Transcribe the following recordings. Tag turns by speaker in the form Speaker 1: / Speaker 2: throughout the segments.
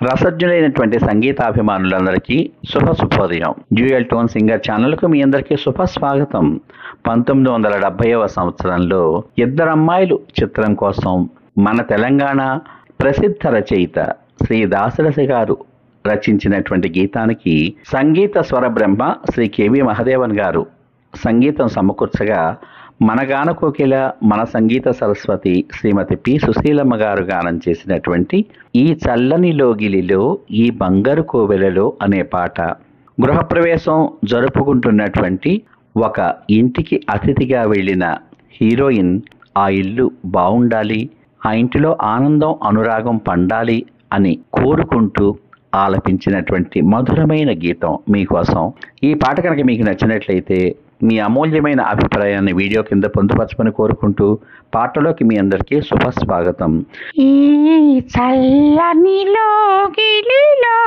Speaker 1: రసజ్ఞులైనటువంటి సంగీతాభిమానులందరికీ శుభోదయం. Dual tone singer ఛానల్కు మీ అందరికీ స్వాగతం. 1970వ సంవత్సరంలో ఇద్దరమ్మాయిలు చిత్రం కోసం మన తెలంగాణ ప్రసిద్ధ రచయిత శ్రీ దాశరథి గారు రచించినటువంటి గీతానికి సంగీత స్వర బ్రహ్మ శ్రీ కెవి మహదేవన్ గారు సంగీతం సమకూర్చగా మన గాన కోకిల మన సంగీత సరస్వతి శ్రీమతి పి సుశీలమ్మ గారు గానం చేసినటువంటి ఈ చల్లని లోగిలిలో ఈ బంగారు కోవెలలో అనే పాట గృహప్రవేశం జరుపుకుంటున్నటువంటి ఒక ఇంటికి అతిథిగా వెళ్ళిన హీరోయిన్ ఆ ఇల్లు బాగుండాలి, ఆ ఇంటిలో ఆనందం అనురాగం పండాలి అని కోరుకుంటూ ఆలపించినటువంటి మధురమైన గీతం మీకోసం. ఈ పాట కనుక మీకు నచ్చినట్లయితే మీ అమూల్యమైన అభిప్రాయాన్ని వీడియో కింద పొందుపరచమని కోరుకుంటూ పాటలోకి మీ అందరికీ స్వాగతం.
Speaker 2: ఈ చల్లని లోగిలిలో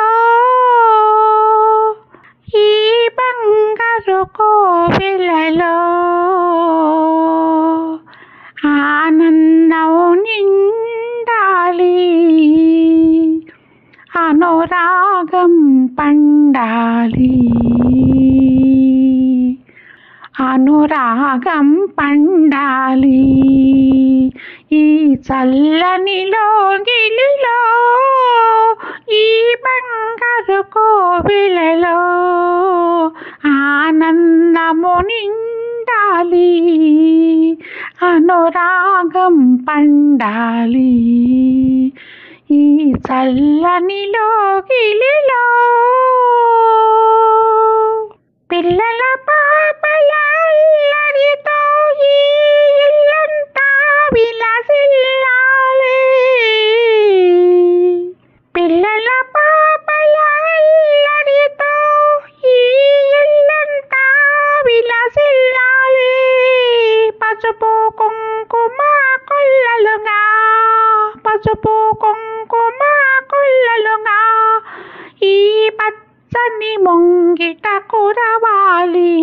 Speaker 2: ఈ బంగారు కోవెలలో ఆనందం నిండాలి, అనురాగం పండాలి, అనురాగం పండాలి. ఈ చల్లని లోగిలిలో ఈ బంగారు కోవెలలో ఆనందము నిండాలి, అనురాగం పండాలి. ఈ చల్లని లోగిలిలో పిల్లల పాపల అల్లరితో ఈ ఇల్లంతా విలసిల్లాలి. పిల్లల పాపల అల్లరితో ఈ ఇల్లంతా విలసిల్లాలి. పసుపు కుంకుమ కొల్లలుగా, పసుపు కుంకుమ కొల్లలుగా ఈ పచ్చని ముంగిట కురవాలి,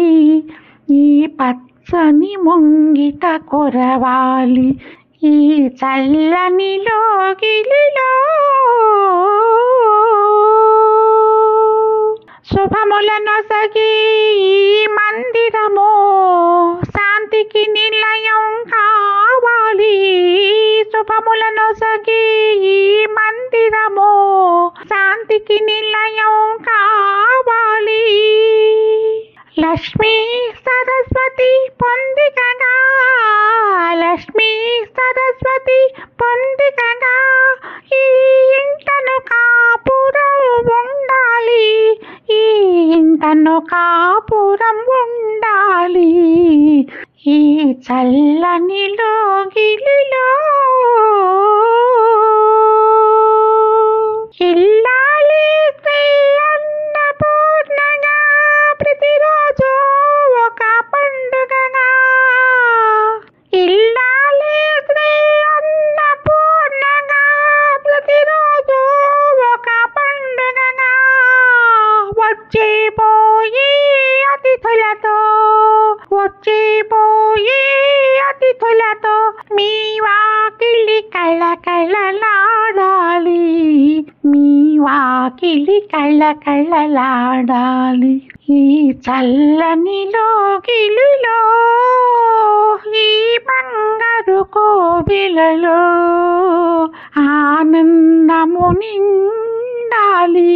Speaker 2: ఈ పచ్చని ముంగిట కురవాలి. ఈ చల్లని లోగిలిలో శుభములనొసగి ఈ మందిరము శాంతికి నిలయం కావాలి. శుభములనొసగి ఈ మందిరము శాంతికి నిలయం కావాలి. లక్ష్మీ సరస్వతి పొందికగా, లక్ష్మీ సరస్వతి పొందికగా ఈ ఇంటను కాపురం ఉండాలి, ఈ ఇంటను కాపురం ఉండాలి. ఈ చల్లని లోగిలిలో ఇల్లాలి శ్రీ అన్నపూర్ణగా ప్రతిరోజు ఒక పండుగగా. ఇల్లాలి శ్రీ అన్నపూర్ణగా ప్రతిరోజు ఒక పండుగగా. వచ్చిపోయి అతిథులతో, వచ్చిపోయి అతిథులతో మీ వాకిలి కళకళలాడాలి, మీ వాకిలి కళకళలాడాలి. ఈ చల్లని లోగిలిలో ఈ బంగారు కోవెలలో ఆనందము నిండాలి,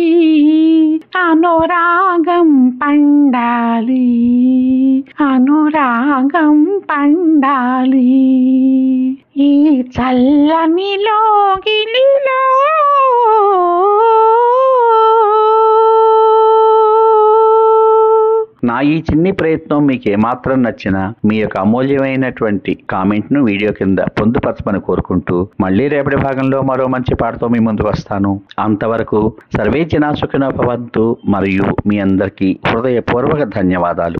Speaker 2: అనురాగం పండాలి, అనురాగం పండాలి. ఈ చల్లని లోగిలిలో
Speaker 1: నా ఈ చిన్ని ప్రయత్నం మీకు ఏమాత్రం నచ్చినా మీ యొక్క అమూల్యమైనటువంటి కామెంట్ను వీడియో కింద పొందుపరచమని కోరుకుంటూ మళ్ళీ రేపటి భాగంలో మరో మంచి పాటతో మీ ముందుకు వస్తాను. అంతవరకు సర్వే జనా సుఖినో భవంతు. మరియు మీ అందరికీ హృదయపూర్వక ధన్యవాదాలు.